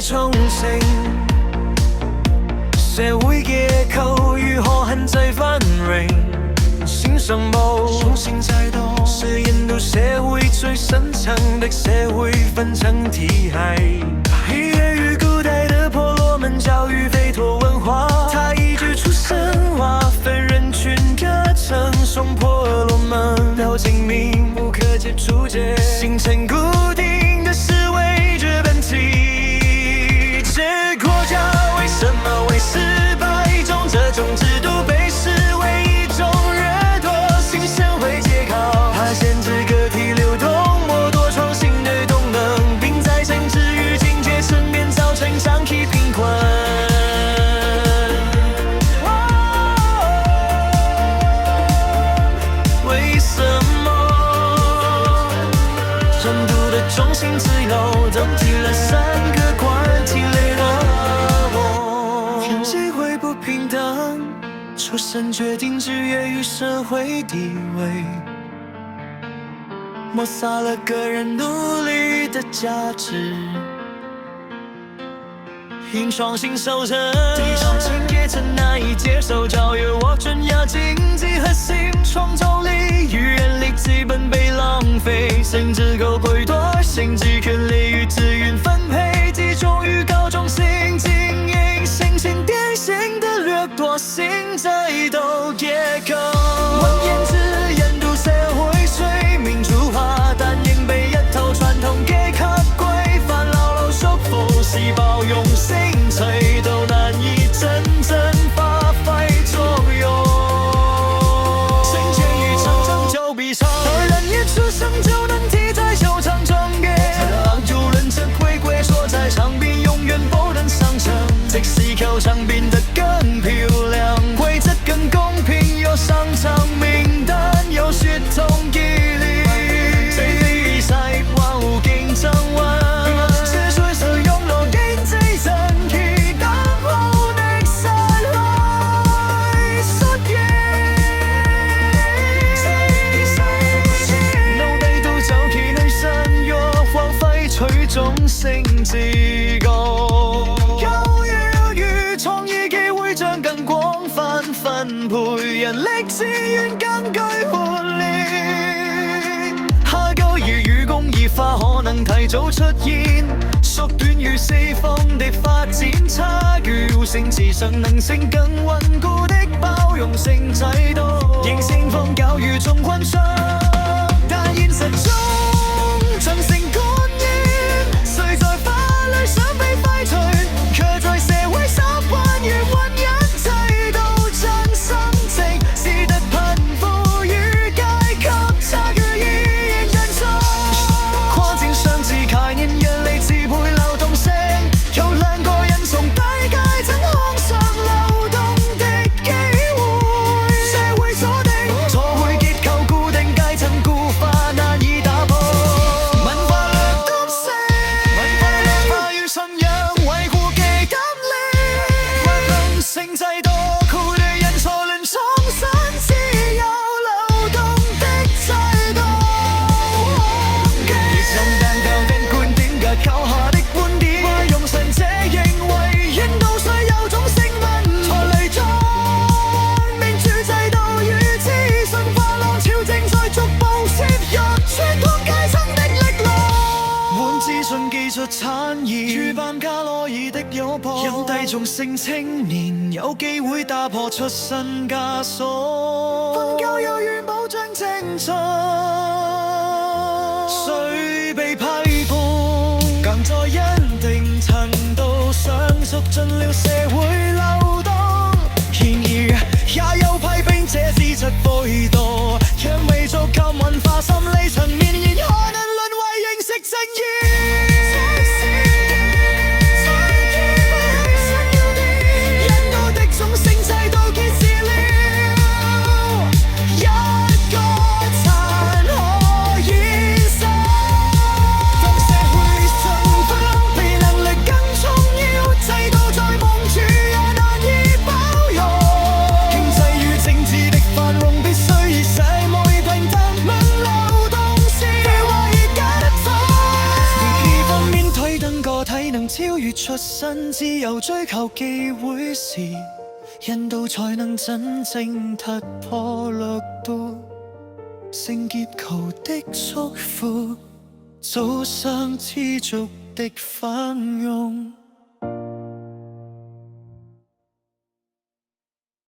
為重成。社會結構如何限制繁榮？新上報重新再讀，是印度社會最深層的社會分層體系。音樂與古代的婆羅門教與吠陀文化，它一直出神話，分人群隔層，從婆羅門到精明，不可接觸間，形成固定的思維之本體。這國家為什麼會失敗中，這種制度被視為一種掠奪性社會結構，它限制個體流動，剝奪創新的動能，並在政治與經濟層面造成長期貧困。為什麼印度的中心只有登記了3個管體類的我，機會不平等，出生決定職業與社會地位，抹殺了個人努力的價值。因創新受成，低上層階層難以接受教育或鎮壓經濟核心創造力與人力基本被浪費，甚至夠剝奪經濟權利與資源分配，集中於高中型經營，形成典型的掠奪性制度結構。換言之，印度社會雖民主化，但仍被一套傳統階級規範牢牢束縛，是包容性制度難以真正發揮作用。生前與常常就比賽，人一出生就能踢在球場中嘅，就認真回歸說在場邊永遠不能上場，即使球場變得更漂亮，規則更公平，有上場名單，有血統記憶，這比賽萬無競爭運。種性自覺，有餘創意機會將更廣泛分配，人力資源更具活力。下個月與工業化可能提早出現，縮短與四方的發展差距，性質上能性更穩固的包容性制度，形成phong教與眾昆商，但現實中曾成功誰在法律上被廢除，卻在社會習慣與婚姻制度真心直，使得貧富與階級差距依然更深。跨境雙字概念讓你支配流動性，有2個人從低階層向上流動的機會，社會鎖定錯配結構，固定階層固化難以打破。性制度酷對人才論創新，自由流動的制度。熱心但較跟觀點架構下的觀點，話用神者認為印度雖有種姓文才嚟裝民主制度與資訊化浪潮正在逐步攝入傳統階層的力量。換資訊技術產業，主辦加羅爾的誘迫，有低種姓青年有機會打破出身枷鎖，瞓覺有如保障清楚，誰被批判，更在一定程度上促進了社會流動。然而也有批評這資質灰度，因為觸及文化心理層面，然可能淪為認識正義。出身，自由追求機會時，人道才能真正突破掠奪性結構的束縛，走上持續的繁榮。